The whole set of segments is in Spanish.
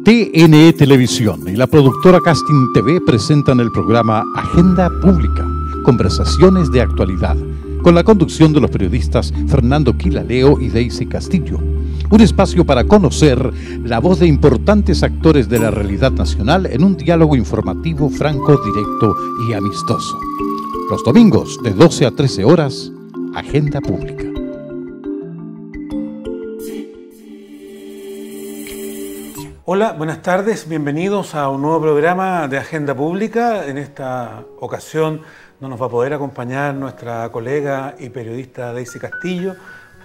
TNE Televisión y la productora Casting TV presentan el programa Agenda Pública, conversaciones de actualidad, con la conducción de los periodistas Fernando Quilaleo y Daisy Castillo. Un espacio para conocer la voz de importantes actores de la realidad nacional en un diálogo informativo, franco, directo y amistoso. Los domingos de 12 a 13 horas, Agenda Pública. Hola, buenas tardes, bienvenidos a un nuevo programa de Agenda Pública. En esta ocasión no nos va a poder acompañar nuestra colega y periodista Daisy Castillo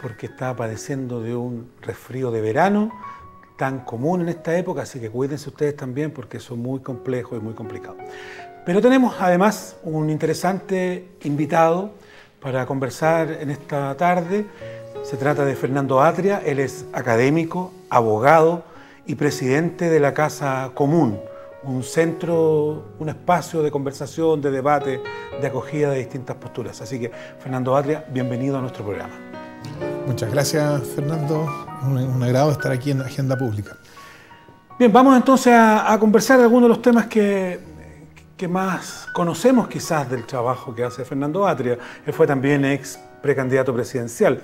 porque está padeciendo de un resfrío de verano tan común en esta época, así que cuídense ustedes también porque eso es muy complejo y muy complicado. Pero tenemos además un interesante invitado para conversar en esta tarde. Se trata de Fernando Atria, él es académico, abogado y presidente de la Casa Común, un centro, un espacio de conversación, de debate, de acogida de distintas posturas. Así que, Fernando Atria, bienvenido a nuestro programa. Muchas gracias, Fernando. Un agrado estar aquí en Agenda Pública. Bien, vamos entonces a conversar de algunos de los temas que más conocemos quizás del trabajo que hace Fernando Atria. Él fue también ex precandidato presidencial.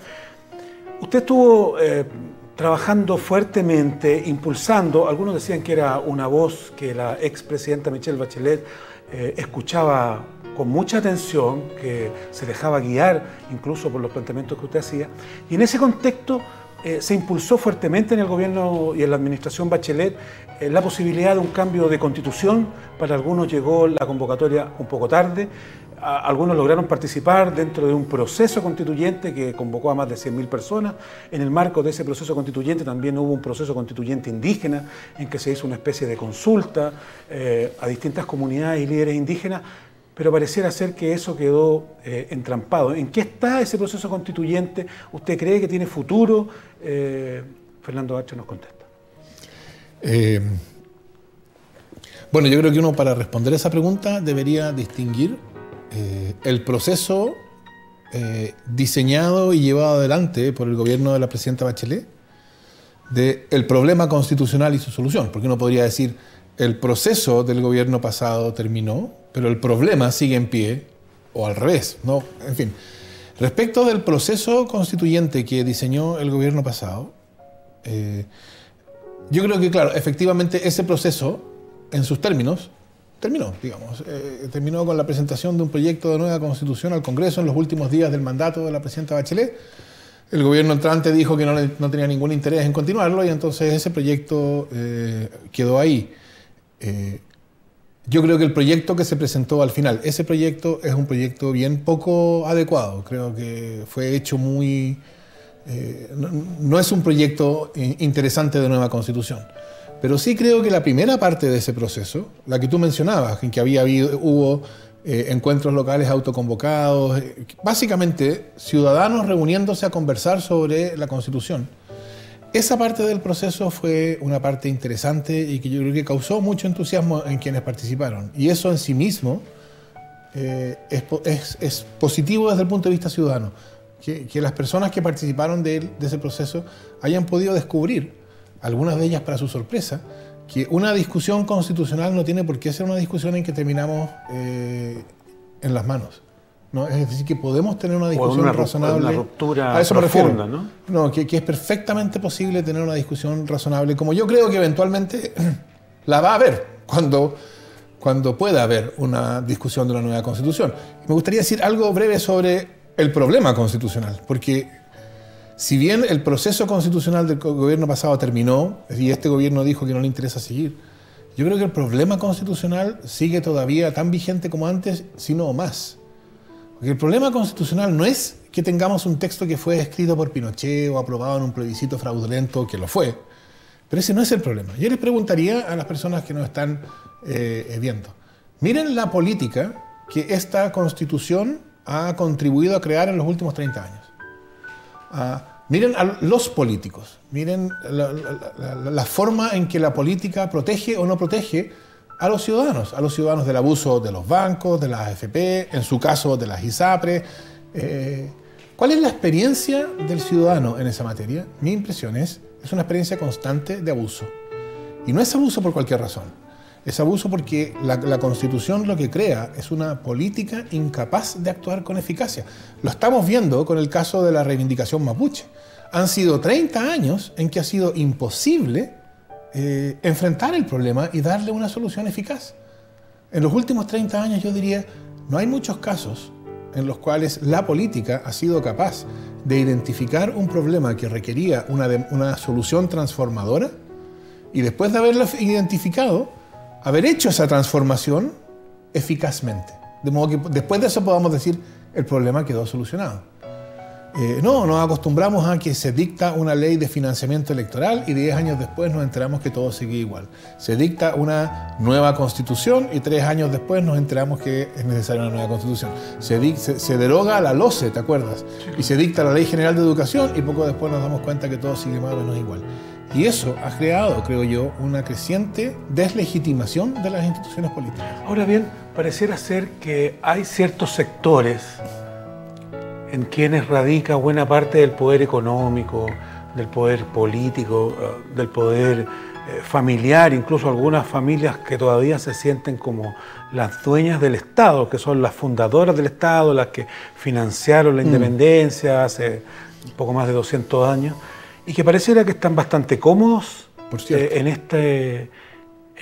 Usted estuvo trabajando fuertemente, impulsando, algunos decían que era una voz que la expresidenta Michelle Bachelet escuchaba con mucha atención, que se dejaba guiar incluso por los planteamientos que usted hacía, y en ese contexto se impulsó fuertemente en el gobierno y en la administración Bachelet la posibilidad de un cambio de constitución. Para algunos llegó la convocatoria un poco tarde, algunos lograron participar dentro de un proceso constituyente que convocó a más de 100.000 personas. En el marco de ese proceso constituyente también hubo un proceso constituyente indígena en que se hizo una especie de consulta a distintas comunidades y líderes indígenas, pero pareciera ser que eso quedó entrampado. ¿En qué está ese proceso constituyente? ¿Usted cree que tiene futuro? Fernando Atria nos contesta. Bueno, yo creo que uno, para responder esa pregunta, debería distinguir el proceso diseñado y llevado adelante por el gobierno de la presidenta Bachelet del problema constitucional y su solución, porque uno podría decir el proceso del gobierno pasado terminó, pero el problema sigue en pie, o al revés, ¿no? En fin, respecto del proceso constituyente que diseñó el gobierno pasado, yo creo que, claro, efectivamente ese proceso, en sus términos, terminó, digamos. Terminó con la presentación de un proyecto de nueva constitución al Congreso en los últimos días del mandato de la presidenta Bachelet. El gobierno entrante dijo que no tenía ningún interés en continuarlo y entonces ese proyecto quedó ahí. Yo creo que el proyecto que se presentó al final, ese proyecto es un proyecto bien poco adecuado. Creo que fue hecho muy... no es un proyecto interesante de nueva constitución. Pero sí creo que la primera parte de ese proceso, la que tú mencionabas, en que hubo encuentros locales autoconvocados, básicamente ciudadanos reuniéndose a conversar sobre la Constitución, esa parte del proceso fue una parte interesante y que yo creo que causó mucho entusiasmo en quienes participaron. Y eso en sí mismo es positivo desde el punto de vista ciudadano, que las personas que participaron de ese proceso hayan podido descubrir, algunas de ellas para su sorpresa, que una discusión constitucional no tiene por qué ser una discusión en que terminamos en las manos, ¿no? Es decir, que podemos tener una discusión razonable. Una ruptura a eso profunda, me refiero, ¿no? Que es perfectamente posible tener una discusión razonable, como yo creo que eventualmente la va a haber cuando pueda haber una discusión de una nueva constitución. Me gustaría decir algo breve sobre el problema constitucional, porque si bien el proceso constitucional del gobierno pasado terminó y este gobierno dijo que no le interesa seguir, yo creo que el problema constitucional sigue todavía tan vigente como antes, si no más. Porque el problema constitucional no es que tengamos un texto que fue escrito por Pinochet o aprobado en un plebiscito fraudulento, que lo fue, pero ese no es el problema. Yo les preguntaría a las personas que nos están viendo, miren la política que esta Constitución ha contribuido a crear en los últimos 30 años. Miren a los políticos, miren la forma en que la política protege o no protege a los ciudadanos del abuso de los bancos, de las AFP, en su caso de las ISAPRES. ¿Cuál es la experiencia del ciudadano en esa materia? Mi impresión es una experiencia constante de abuso. Y no es abuso por cualquier razón. Es abuso porque la Constitución lo que crea es una política incapaz de actuar con eficacia. Lo estamos viendo con el caso de la reivindicación mapuche. Han sido 30 años en que ha sido imposible enfrentar el problema y darle una solución eficaz. En los últimos 30 años, yo diría, no hay muchos casos en los cuales la política ha sido capaz de identificar un problema que requería una solución transformadora y después de haberlo identificado, haber hecho esa transformación eficazmente. De modo que después de eso podamos decir, el problema quedó solucionado. No, nos acostumbramos a que se dicta una ley de financiamiento electoral y 10 años después nos enteramos que todo sigue igual. Se dicta una nueva constitución y 3 años después nos enteramos que es necesaria una nueva constitución. Se deroga la LOCE, ¿te acuerdas? Y se dicta la Ley General de Educación y poco después nos damos cuenta que todo sigue más o menos igual. Y eso ha creado, creo yo, una creciente deslegitimación de las instituciones políticas. Ahora bien, pareciera ser que hay ciertos sectores en quienes radica buena parte del poder económico, del poder político, del poder familiar, incluso algunas familias que todavía se sienten como las dueñas del Estado, que son las fundadoras del Estado, las que financiaron la independencia hace un poco más de 200 años, y que pareciera que están bastante cómodos en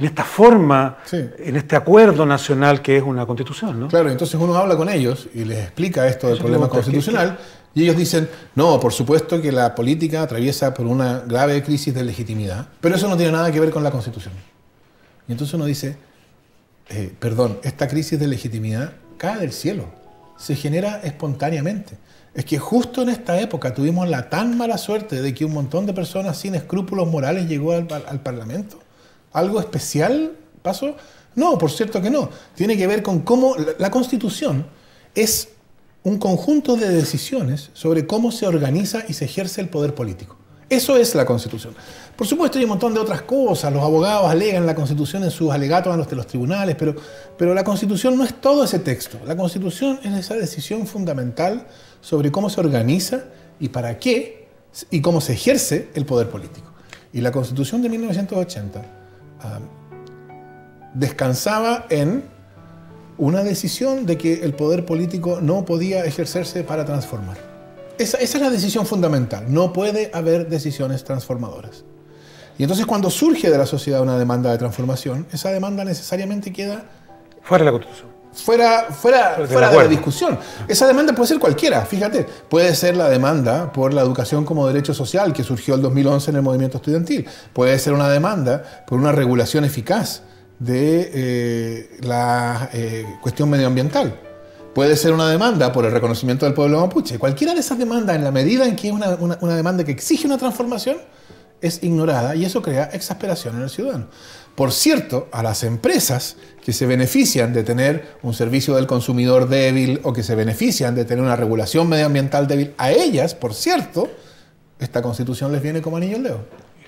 esta forma, en este acuerdo nacional que es una constitución, ¿no? Claro, entonces uno habla con ellos y les explica esto del problema constitucional y ellos dicen, no, por supuesto que la política atraviesa por una grave crisis de legitimidad, pero eso no tiene nada que ver con la Constitución. Y entonces uno dice, perdón, esta crisis de legitimidad cae del cielo, se genera espontáneamente. Es que justo en esta época tuvimos la tan mala suerte de que un montón de personas sin escrúpulos morales llegó al Parlamento. ¿Algo especial pasó? No, por cierto que no. Tiene que ver con cómo la Constitución es un conjunto de decisiones sobre cómo se organiza y se ejerce el poder político. Eso es la Constitución. Por supuesto hay un montón de otras cosas. Los abogados alegan la Constitución en sus alegatos ante los tribunales, pero la Constitución no es todo ese texto. La Constitución es esa decisión fundamental sobre cómo se organiza y para qué y cómo se ejerce el poder político. Y la Constitución de 1980 descansaba en una decisión de que el poder político no podía ejercerse para transformar. Esa es la decisión fundamental. No puede haber decisiones transformadoras. Y entonces cuando surge de la sociedad una demanda de transformación, esa demanda necesariamente queda fuera de la Constitución. Fuera de la discusión. Esa demanda puede ser cualquiera, fíjate. Puede ser la demanda por la educación como derecho social que surgió en 2011 en el movimiento estudiantil. Puede ser una demanda por una regulación eficaz de la cuestión medioambiental. Puede ser una demanda por el reconocimiento del pueblo mapuche. Cualquiera de esas demandas, en la medida en que es una demanda que exige una transformación, es ignorada y eso crea exasperación en el ciudadano. Por cierto, a las empresas que se benefician de tener un servicio del consumidor débil o que se benefician de tener una regulación medioambiental débil, a ellas, por cierto, esta Constitución les viene como anillo al dedo.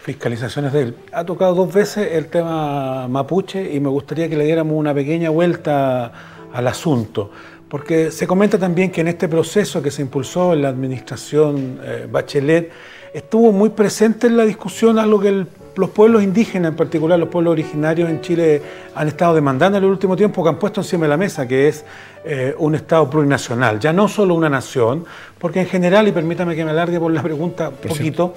Fiscalizaciones débil. Ha tocado 2 veces el tema mapuche y me gustaría que le diéramos una pequeña vuelta al asunto, porque se comenta también que en este proceso que se impulsó en la administración Bachelet estuvo muy presente en la discusión algo que los pueblos indígenas, en particular los pueblos originarios en Chile, han estado demandando en el último tiempo, que han puesto encima de la mesa, que es un Estado plurinacional, ya no solo una nación, porque en general, y permítame que me alargue por la pregunta un poquito,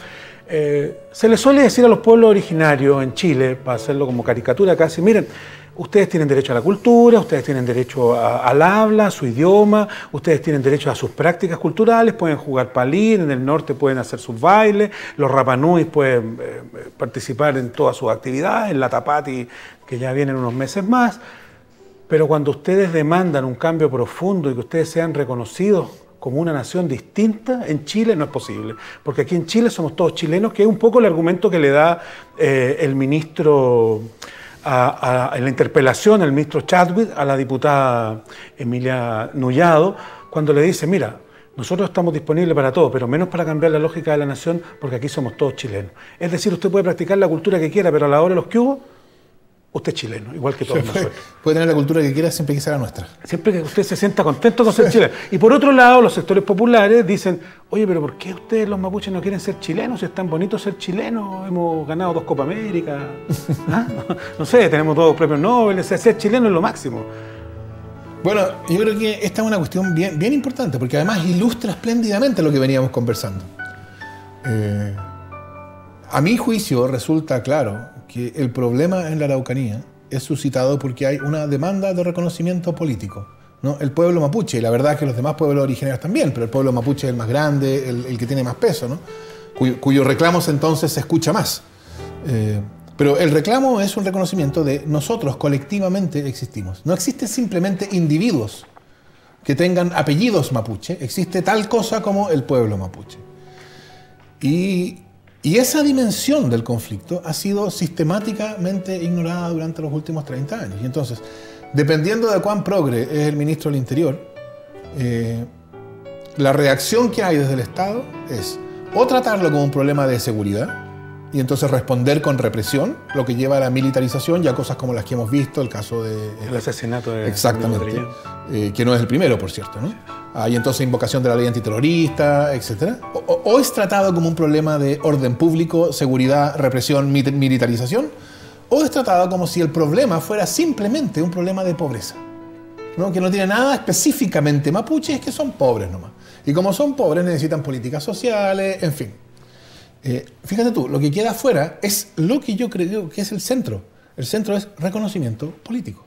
se le suele decir a los pueblos originarios en Chile, para hacerlo como caricatura casi, miren, ustedes tienen derecho a la cultura, ustedes tienen derecho al habla, a su idioma, ustedes tienen derecho a sus prácticas culturales, pueden jugar palín, en el norte pueden hacer sus bailes, los rapanui pueden participar en todas sus actividades, en la tapati, que ya vienen unos meses más, pero cuando ustedes demandan un cambio profundo y que ustedes sean reconocidos como una nación distinta, en Chile no es posible, porque aquí en Chile somos todos chilenos, que es un poco el argumento que le da el ministro en la interpelación, el ministro Chadwick, a la diputada Emilia Nullado, cuando le dice, mira, nosotros estamos disponibles para todo, pero menos para cambiar la lógica de la nación, porque aquí somos todos chilenos. Es decir, usted puede practicar la cultura que quiera, pero a la hora de los que hubo, usted es chileno, igual que todos nosotros. Puede tener la cultura que quiera siempre que sea la nuestra. Siempre que usted se sienta contento con ser chileno. Y por otro lado, los sectores populares dicen, oye, pero ¿por qué ustedes los mapuches no quieren ser chilenos? Si es tan bonito ser chilenos, hemos ganado 2 Copa América. ¿Ah? No sé, tenemos 2 premios Nobel, o sea, ser chileno es lo máximo. Bueno, yo creo que esta es una cuestión bien importante, porque además ilustra espléndidamente lo que veníamos conversando. A mi juicio resulta claro que el problema en la Araucanía es suscitado porque hay una demanda de reconocimiento político, ¿no? El pueblo mapuche, y la verdad es que los demás pueblos originarios también, pero el pueblo mapuche es el más grande, el que tiene más peso, ¿no? Cuyos reclamos entonces se escucha más. Pero el reclamo es un reconocimiento de nosotros colectivamente existimos. No existen simplemente individuos que tengan apellidos mapuche, existe tal cosa como el pueblo mapuche. Y esa dimensión del conflicto ha sido sistemáticamente ignorada durante los últimos 30 años. Y entonces, dependiendo de cuán progre es el ministro del Interior, la reacción que hay desde el Estado es o tratarlo como un problema de seguridad, y entonces responder con represión, lo que lleva a la militarización, ya cosas como las que hemos visto, el caso de... El asesinato de... Exactamente, que no es el primero, por cierto, ¿no? Hay entonces invocación de la ley antiterrorista, etc. O es tratado como un problema de orden público, seguridad, represión, militarización, o es tratado como si el problema fuera simplemente un problema de pobreza, ¿no? Que no tiene nada específicamente mapuche, es que son pobres nomás. Y como son pobres necesitan políticas sociales, en fin. Fíjate tú, lo que queda afuera es lo que yo creo que es el centro. El centro es reconocimiento político.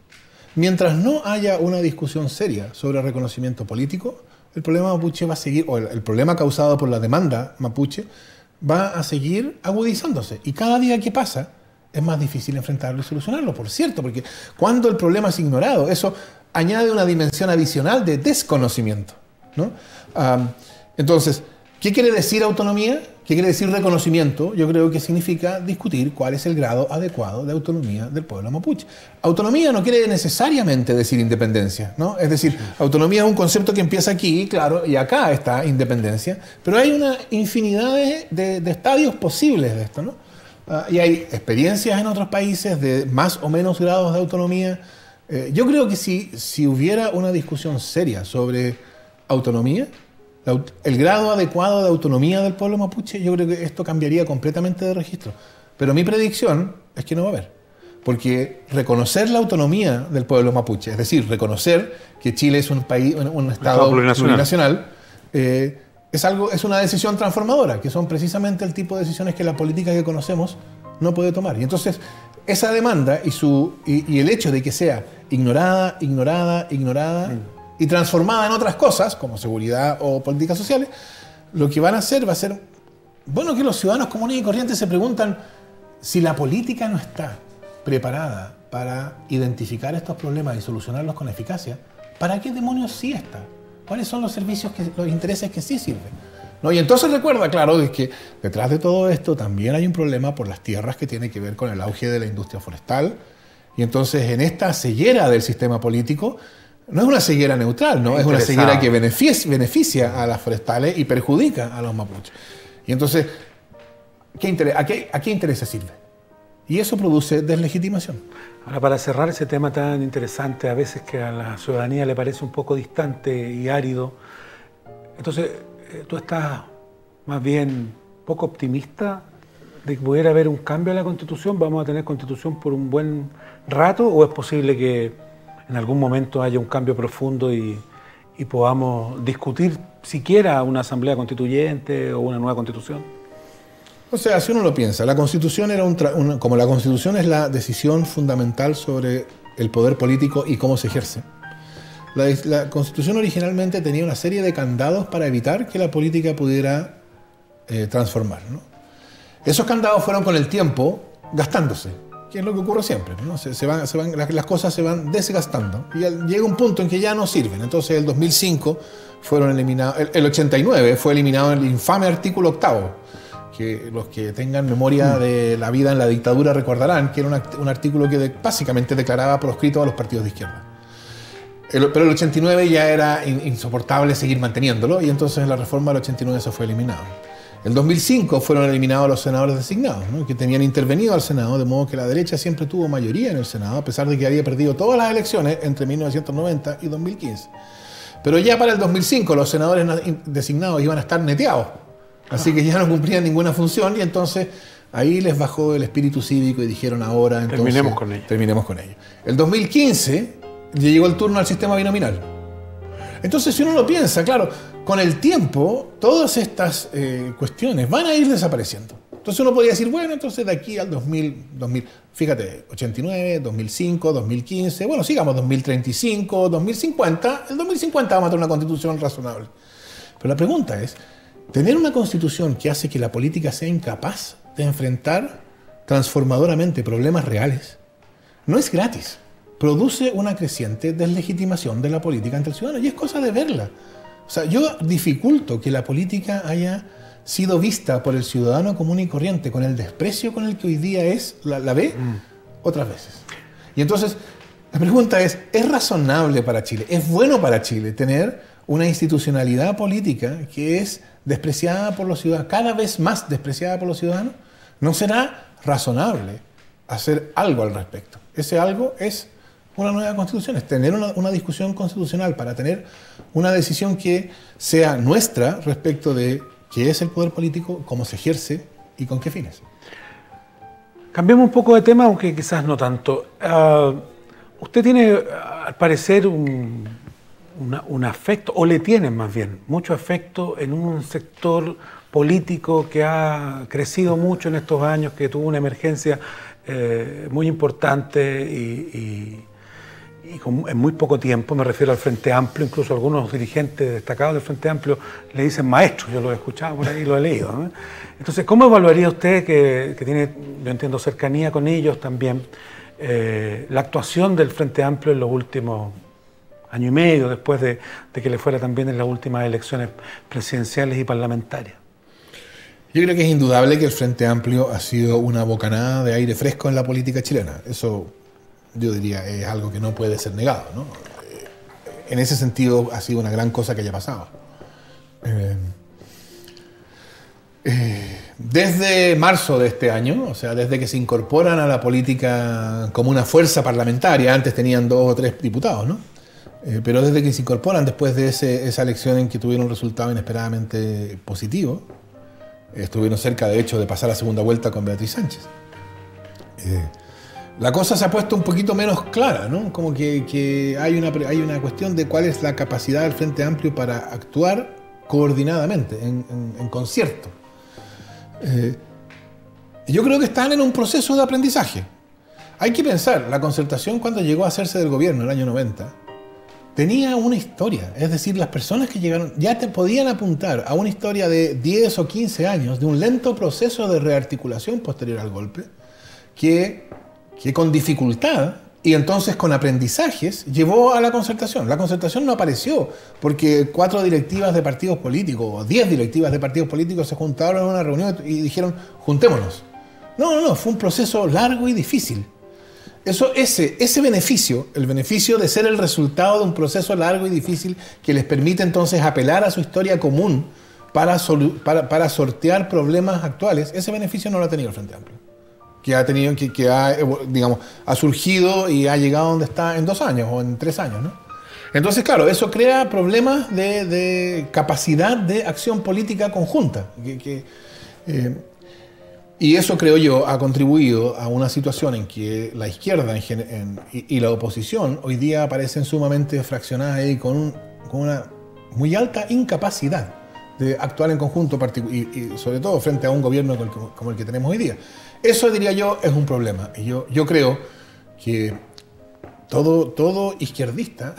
Mientras no haya una discusión seria sobre reconocimiento político, el problema mapuche va a seguir, o el problema causado por la demanda mapuche, va a seguir agudizándose. Y cada día que pasa es más difícil enfrentarlo y solucionarlo, por cierto, porque cuando el problema es ignorado, eso añade una dimensión adicional de desconocimiento, ¿no? Entonces, ¿qué quiere decir autonomía? ¿Qué quiere decir reconocimiento? Yo creo que significa discutir cuál es el grado adecuado de autonomía del pueblo mapuche. Autonomía no quiere necesariamente decir independencia, ¿no? Es decir, autonomía es un concepto que empieza aquí, claro, y acá está independencia, pero hay una infinidad de estadios posibles de esto, ¿no? Y hay experiencias en otros países de más o menos grados de autonomía. Yo creo que si hubiera una discusión seria sobre autonomía, el grado adecuado de autonomía del pueblo mapuche, yo creo que esto cambiaría completamente de registro. Pero mi predicción es que no va a haber. Porque reconocer la autonomía del pueblo mapuche, es decir, reconocer que Chile es un país, un estado plurinacional, es una decisión transformadora, que son precisamente el tipo de decisiones que la política que conocemos no puede tomar. Y entonces, esa demanda y el hecho de que sea ignorada, y transformada en otras cosas, como seguridad o políticas sociales, lo que van a hacer va a ser, bueno, que los ciudadanos comunes y corrientes se preguntan si la política no está preparada para identificar estos problemas y solucionarlos con eficacia, ¿para qué demonios sí está? ¿Cuáles son los servicios, los intereses que sí sirven? ¿No? Y entonces recuerda, claro, de que detrás de todo esto también hay un problema por las tierras que tiene que ver con el auge de la industria forestal, y entonces en esta ceguera del sistema político, no es una ceguera neutral, ¿no? Es una ceguera que beneficia a las forestales y perjudica a los mapuches. Y entonces, ¿a qué intereses sirve? Y eso produce deslegitimación. Ahora, para cerrar ese tema tan interesante, a veces que a la ciudadanía le parece un poco distante y árido, entonces, ¿tú estás más bien poco optimista de que pudiera haber un cambio en la Constitución? ¿Vamos a tener Constitución por un buen rato? ¿O es posible que en algún momento haya un cambio profundo y podamos discutir siquiera una asamblea constituyente o una nueva constitución? O sea, si uno lo piensa, la Constitución era como la Constitución es la decisión fundamental sobre el poder político y cómo se ejerce. La Constitución originalmente tenía una serie de candados para evitar que la política pudiera transformar, ¿no? Esos candados fueron con el tiempo gastándose, que es lo que ocurre siempre, ¿no? Las cosas se van desgastando y llega un punto en que ya no sirven. Entonces el 2005 fueron eliminados, el 89 fue eliminado el infame artículo 8º, que los que tengan memoria de la vida en la dictadura recordarán que era un artículo que básicamente declaraba proscrito a los partidos de izquierda. Pero el 89 ya era insoportable seguir manteniéndolo y entonces en la reforma del 89 se fue eliminado. El 2005 fueron eliminados los senadores designados, ¿no? Que tenían intervenido al Senado, de modo que la derecha siempre tuvo mayoría en el Senado, a pesar de que había perdido todas las elecciones entre 1990 y 2015. Pero ya para el 2005 los senadores designados iban a estar neteados, así que ya no cumplían ninguna función y entonces ahí les bajó el espíritu cívico y dijeron ahora entonces terminemos con ello. El 2015 ya llegó el turno al sistema binominal. Entonces, si uno lo piensa, claro, con el tiempo, todas estas cuestiones van a ir desapareciendo. Entonces uno podría decir, bueno, entonces de aquí al 2000, fíjate, 89, 2005, 2015, bueno, sigamos 2035, 2050, el 2050 vamos a tener una constitución razonable. Pero la pregunta es, tener una constitución que hace que la política sea incapaz de enfrentar transformadoramente problemas reales, no es gratis. Produce una creciente deslegitimación de la política ante el ciudadano y es cosa de verla. O sea, yo dificulto que la política haya sido vista por el ciudadano común y corriente con el desprecio con el que hoy día la ve otras veces. Y entonces, la pregunta es razonable para Chile, es bueno para Chile tener una institucionalidad política que es despreciada por los ciudadanos, cada vez más despreciada por los ciudadanos? ¿No será razonable hacer algo al respecto? Ese algo es una nueva constitución, es tener una discusión constitucional para tener una decisión que sea nuestra respecto de qué es el poder político, cómo se ejerce y con qué fines. Cambiemos un poco de tema, aunque quizás no tanto. Usted tiene, al parecer, un afecto, o le tienen más bien, mucho afecto en un sector político que ha crecido mucho en estos años, que tuvo una emergencia muy importante y en muy poco tiempo. Me refiero al Frente Amplio. Incluso algunos dirigentes destacados del Frente Amplio le dicen maestros. Yo lo he escuchado por ahí, lo he leído, ¿no? Entonces, ¿cómo evaluaría usted, que tiene, yo entiendo, cercanía con ellos también, la actuación del Frente Amplio en los últimos año y medio, después de que le fuera también en las últimas elecciones presidenciales y parlamentarias? Yo creo que es indudable que el Frente Amplio ha sido una bocanada de aire fresco en la política chilena. Eso, yo diría, es algo que no puede ser negado, ¿no? En ese sentido, ha sido una gran cosa que haya pasado. Desde marzo de este año, o sea, desde que se incorporan a la política como una fuerza parlamentaria, antes tenían 2 o 3 diputados, ¿no? Pero desde que se incorporan después de esa elección en que tuvieron un resultado inesperadamente positivo, estuvieron cerca, de hecho, de pasar a segunda vuelta con Beatriz Sánchez. La cosa se ha puesto un poquito menos clara, ¿no? Como que hay una cuestión de cuál es la capacidad del Frente Amplio para actuar coordinadamente, en concierto. Yo creo que están en un proceso de aprendizaje. Hay que pensar, la Concertación, cuando llegó a hacerse del gobierno en el año 90, tenía una historia. Es decir, las personas que llegaron ya te podían apuntar a una historia de 10 o 15 años de un lento proceso de rearticulación posterior al golpe, que con dificultad y entonces con aprendizajes llevó a la Concertación. La Concertación no apareció porque 4 directivas de partidos políticos o 10 directivas de partidos políticos se juntaron en una reunión y dijeron, juntémonos. No, fue un proceso largo y difícil. Ese beneficio, el beneficio de ser el resultado de un proceso largo y difícil que les permite entonces apelar a su historia común para sortear problemas actuales, ese beneficio no lo ha tenido el Frente Amplio. Ha surgido y ha llegado donde está en 2 años o en 3 años, ¿no? Entonces, claro, eso crea problemas de capacidad de acción política conjunta. Y eso, creo yo, ha contribuido a una situación en que la izquierda y la oposición hoy día aparecen sumamente fraccionadas y con una muy alta incapacidad de actuar en conjunto y sobre todo frente a un gobierno como el que tenemos hoy día. Eso, diría yo, es un problema. Y yo creo que todo izquierdista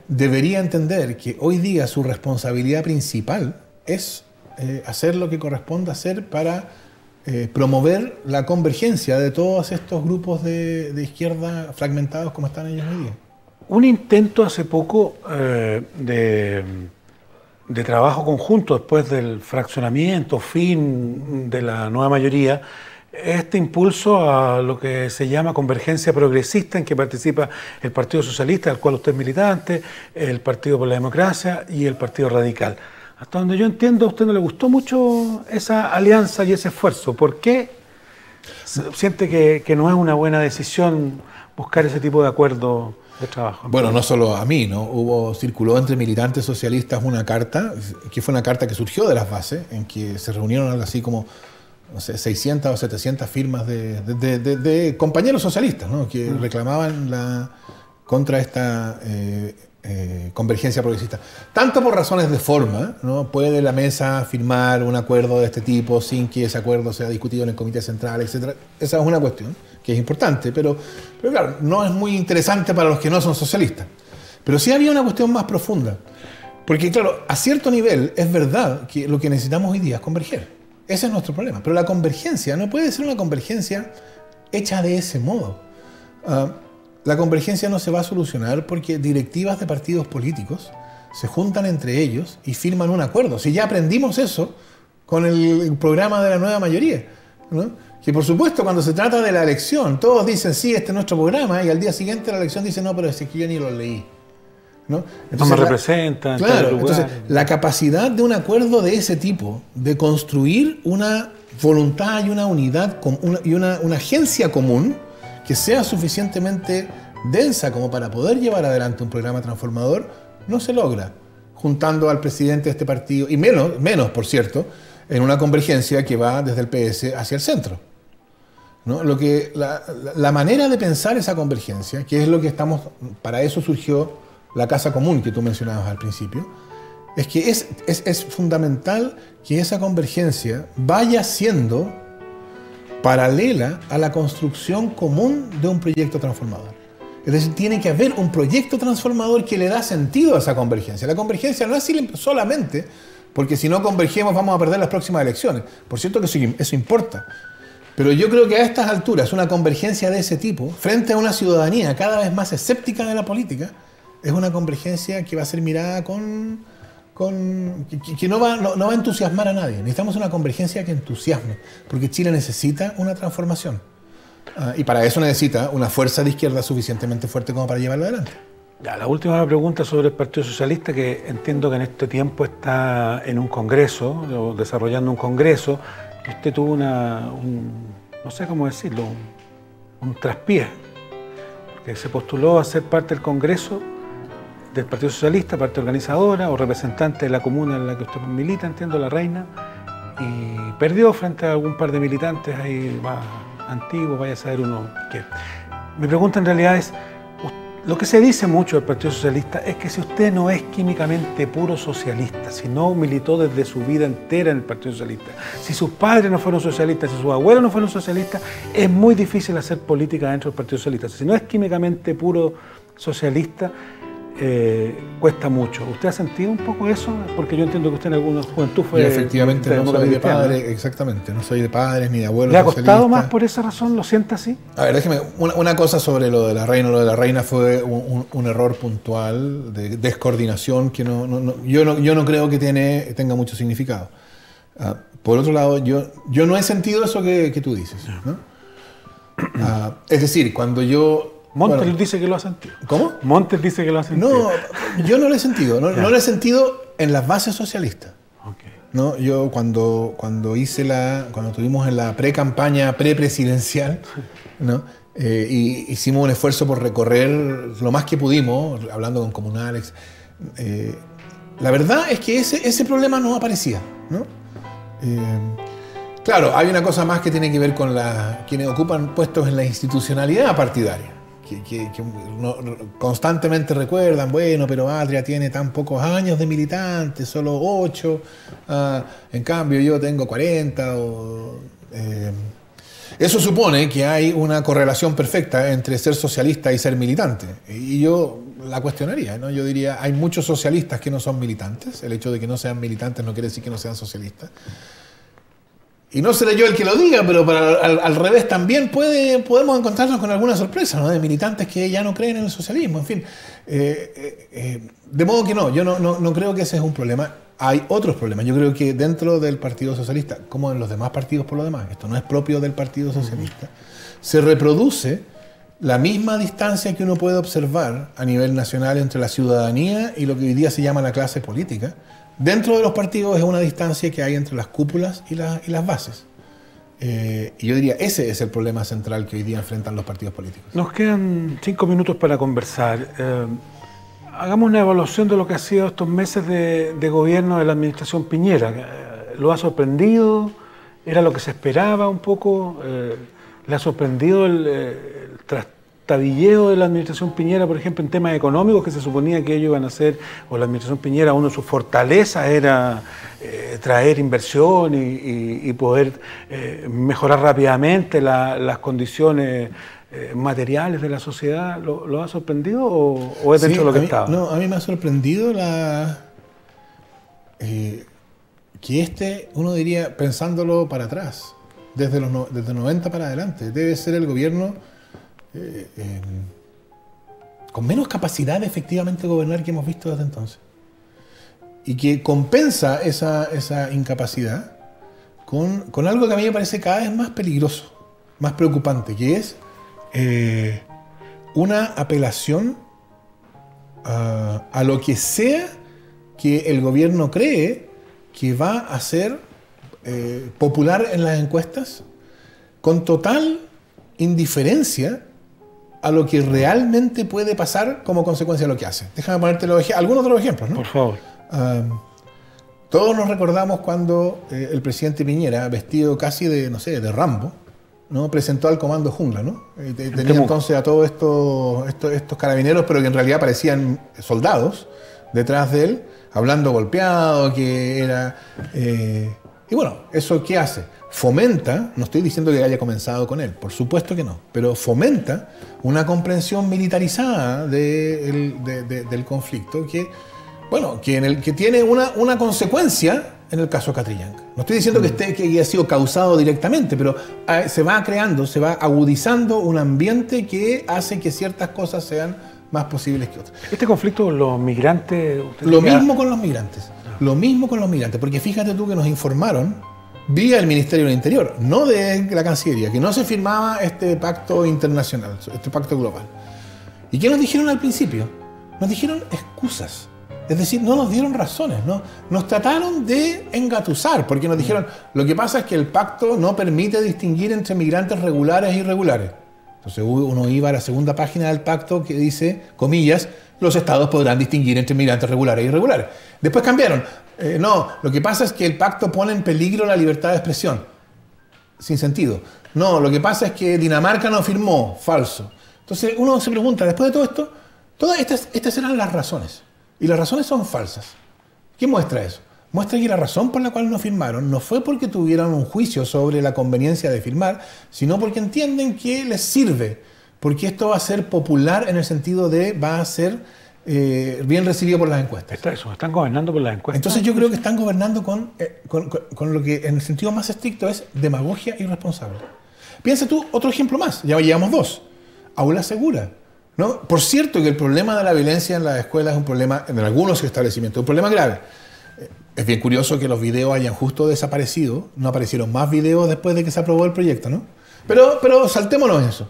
debería entender que hoy día su responsabilidad principal es hacer lo que corresponde hacer para promover la convergencia de todos estos grupos de izquierda fragmentados como están ellos hoy día. Un intento hace poco de trabajo conjunto después del fraccionamiento, fin de la nueva mayoría, este impulso a lo que se llama convergencia progresista, en que participa el Partido Socialista, del cual usted es militante, el Partido por la Democracia y el Partido Radical. Hasta donde yo entiendo, a usted no le gustó mucho esa alianza y ese esfuerzo. ¿Por qué siente que no es una buena decisión buscar ese tipo de acuerdo de trabajo? Bueno, no solo a mí, ¿no? Circuló entre militantes socialistas una carta, que fue una carta que surgió de las bases, en que se reunieron algo así como, no sé, 600 o 700 firmas de compañeros socialistas, ¿no? Que reclamaban contra esta convergencia progresista. Tanto por razones de forma, ¿no? Puede la mesa firmar un acuerdo de este tipo sin que ese acuerdo sea discutido en el Comité Central, etcétera. Esa es una cuestión que es importante, pero claro, no es muy interesante para los que no son socialistas. Pero sí había una cuestión más profunda. Porque claro, a cierto nivel es verdad que lo que necesitamos hoy día es converger. Ese es nuestro problema. Pero la convergencia no puede ser una convergencia hecha de ese modo. La convergencia no se va a solucionar porque directivas de partidos políticos se juntan entre ellos y firman un acuerdo. Si ya aprendimos eso con el programa de la nueva mayoría, ¿no? Que por supuesto cuando se trata de la elección, todos dicen sí, este es nuestro programa, y al día siguiente de la elección dicen no, pero es que yo ni lo leí, ¿no? Entonces, no me representan. Claro, entonces la capacidad de un acuerdo de ese tipo, de construir una voluntad y una unidad y una agencia común que sea suficientemente densa como para poder llevar adelante un programa transformador, no se logra juntando al presidente de este partido, y menos por cierto, en una convergencia que va desde el PS hacia el centro, ¿no? La manera de pensar esa convergencia, que es lo que para eso surgió la Casa Común que tú mencionabas al principio, es que es fundamental que esa convergencia vaya siendo paralela a la construcción común de un proyecto transformador. Es decir, tiene que haber un proyecto transformador que le da sentido a esa convergencia. La convergencia no es solamente porque si no convergemos vamos a perder las próximas elecciones. Por cierto que eso importa. Pero yo creo que a estas alturas una convergencia de ese tipo, frente a una ciudadanía cada vez más escéptica de la política, es una convergencia que va a ser mirada que no va a entusiasmar a nadie. Necesitamos una convergencia que entusiasme, porque Chile necesita una transformación. Y para eso necesita una fuerza de izquierda suficientemente fuerte como para llevarlo adelante. Ya, la última pregunta sobre el Partido Socialista, que entiendo que en este tiempo está en un congreso, desarrollando un congreso, que usted tuvo no sé cómo decirlo, un traspié, que se postuló a ser parte del congreso del Partido Socialista, parte organizadora o representante de la comuna en la que usted milita, entiendo, La Reina, y perdió frente a algún par de militantes ahí más antiguos, vaya a saber uno qué. Mi pregunta en realidad es, lo que se dice mucho del Partido Socialista es que si usted no es químicamente puro socialista, si no militó desde su vida entera en el Partido Socialista, si sus padres no fueron socialistas, si sus abuelos no fueron socialistas, es muy difícil hacer política dentro del Partido Socialista. Si no es químicamente puro socialista, cuesta mucho. ¿Usted ha sentido un poco eso? Porque yo entiendo que usted en alguna juventud fue... Y efectivamente no soy de padres, exactamente, no soy de padres ni de abuelos. ¿Le ha costado más por esa razón? ¿Lo siente así? A ver, déjeme, una cosa sobre lo de La Reina. Lo de La Reina fue un error puntual de descoordinación que yo no creo que tenga mucho significado. Por otro lado, yo no he sentido eso que tú dices, ¿no? Es decir, cuando yo... Montes dice que lo ha sentido. ¿Cómo? Montes dice que lo ha sentido. No, yo no lo he sentido. No lo he sentido en las bases socialistas. Okay. ¿No? Yo cuando tuvimos en la pre-campaña presidencial, ¿no? Hicimos un esfuerzo por recorrer lo más que pudimos, hablando con comunales. La verdad es que ese problema no aparecía, ¿no? Claro, hay una cosa más que tiene que ver con quienes ocupan puestos en la institucionalidad partidaria. Que constantemente recuerdan, bueno, pero Atria tiene tan pocos años de militante, solo 8, en cambio yo tengo 40. Eso supone que hay una correlación perfecta entre ser socialista y ser militante. Y yo la cuestionaría, ¿no? Yo diría, hay muchos socialistas que no son militantes. El hecho de que no sean militantes no quiere decir que no sean socialistas. Y no seré yo el que lo diga, pero al revés también podemos encontrarnos con alguna sorpresa, ¿no? De militantes que ya no creen en el socialismo, en fin. De modo que yo no creo que ese es un problema. Hay otros problemas. Yo creo que dentro del Partido Socialista, como en los demás partidos por lo demás, esto no es propio del Partido Socialista, se reproduce la misma distancia que uno puede observar a nivel nacional entre la ciudadanía y lo que hoy día se llama la clase política, dentro de los partidos es una distancia que hay entre las cúpulas y las bases. Y yo diría, ese es el problema central que hoy día enfrentan los partidos políticos. Nos quedan 5 minutos para conversar. Hagamos una evaluación de lo que ha sido estos meses de gobierno de la administración Piñera. ¿Lo ha sorprendido? ¿Era lo que se esperaba un poco? ¿Le ha sorprendido el trastabilleo de la administración Piñera, por ejemplo, en temas económicos, que se suponía que ellos iban a hacer, o la administración Piñera, una de sus fortalezas era traer inversión y poder mejorar rápidamente las condiciones materiales de la sociedad? ¿Lo ha sorprendido o es dentro de lo que estaba? No, a mí me ha sorprendido que uno diría, pensándolo para atrás, desde 90 para adelante, debe ser el gobierno con menos capacidad de efectivamente gobernar que hemos visto desde entonces. Y que compensa esa incapacidad con algo que a mí me parece cada vez más peligroso, más preocupante, que es una apelación a lo que sea que el gobierno cree que va a ser popular en las encuestas, con total indiferencia a lo que realmente puede pasar como consecuencia de lo que hace. Déjame ponerte algunos de los ejemplos, ¿no? Por favor. Todos nos recordamos cuando el presidente Piñera, vestido casi de Rambo, ¿no? Presentó al Comando Jungla, ¿no? Tenía entonces a todos estos carabineros, pero que en realidad parecían soldados, detrás de él, hablando golpeado, que era... y bueno, ¿eso qué hace? Fomenta, no estoy diciendo que haya comenzado con él, por supuesto que no, pero fomenta una comprensión militarizada del conflicto que tiene una consecuencia en el caso Catrillanca. No estoy diciendo que haya sido causado directamente, pero se va agudizando un ambiente que hace que ciertas cosas sean más posibles que otras. Este conflicto con los migrantes... Lo mismo con los migrantes, porque fíjate tú que nos informaron vía el Ministerio del Interior, no de la Cancillería, que no se firmaba este pacto internacional, este pacto global. ¿Y qué nos dijeron al principio? Nos dijeron excusas. Es decir, no nos dieron razones, ¿no? Nos trataron de engatusar, porque nos dijeron, lo que pasa es que el pacto no permite distinguir entre migrantes regulares e irregulares. Entonces uno iba a la segunda página del pacto que dice, comillas, los estados podrán distinguir entre migrantes regulares e irregulares. Después cambiaron. No, lo que pasa es que el pacto pone en peligro la libertad de expresión. Sin sentido. No, lo que pasa es que Dinamarca no firmó. Falso. Entonces uno se pregunta, después de todo esto, todas estas eran las razones. Y las razones son falsas. ¿Qué muestra eso? Muestra que la razón por la cual no firmaron no fue porque tuvieran un juicio sobre la conveniencia de firmar, sino porque entienden que les sirve, porque esto va a ser popular en el sentido de va a ser bien recibido por las encuestas. Están gobernando por las encuestas. Entonces yo creo que están gobernando con lo que en el sentido más estricto es demagogia irresponsable. Piensa tú, otro ejemplo más, ya llevamos 2. Aula segura. ¿No? Por cierto que el problema de la violencia en las escuelas es un problema, en algunos establecimientos, un problema grave. Es bien curioso que los videos hayan justo desaparecido, no aparecieron más videos después de que se aprobó el proyecto, ¿no? Pero saltémonos eso.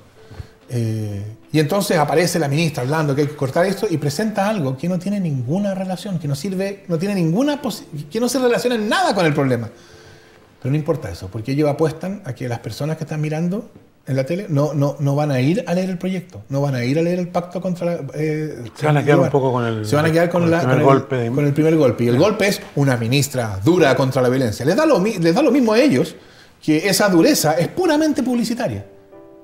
Y entonces aparece la ministra hablando que hay que cortar esto y presenta algo que no tiene ninguna relación, que no sirve, que no se relaciona en nada con el problema. Pero no importa eso, porque ellos apuestan a que las personas que están mirando en la tele no van a ir a leer el proyecto, no van a ir a leer el pacto contra la... se van a quedar un poco con el... Se van a quedar con el primer golpe. Y el golpe es una ministra dura contra la violencia. Les da lo mismo a ellos que esa dureza es puramente publicitaria.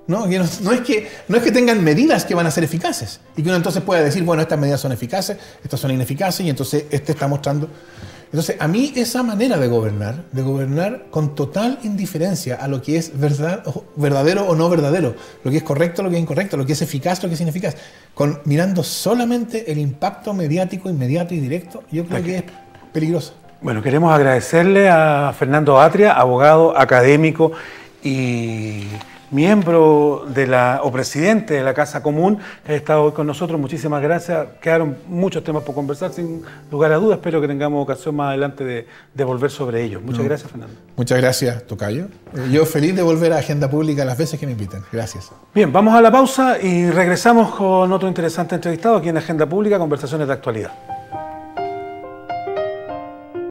No es que tengan medidas que van a ser eficaces y que uno entonces pueda decir, bueno, estas medidas son eficaces, estas son ineficaces y entonces está mostrando... Entonces, a mí esa manera de gobernar con total indiferencia a lo que es verdadero o no verdadero, lo que es correcto, lo que es incorrecto, lo que es eficaz, lo que es ineficaz, mirando solamente el impacto mediático inmediato y directo, yo creo que es peligroso. Bueno, queremos agradecerle a Fernando Atria, abogado, académico y miembro o presidente de la Casa Común, que ha estado hoy con nosotros. Muchísimas gracias. Quedaron muchos temas por conversar, sin lugar a dudas. Espero que tengamos ocasión más adelante de volver sobre ellos. Muchas gracias, Fernando. Muchas gracias, tocayo. Yo feliz de volver a Agenda Pública las veces que me inviten. Gracias. Bien, vamos a la pausa y regresamos con otro interesante entrevistado aquí en Agenda Pública, Conversaciones de Actualidad.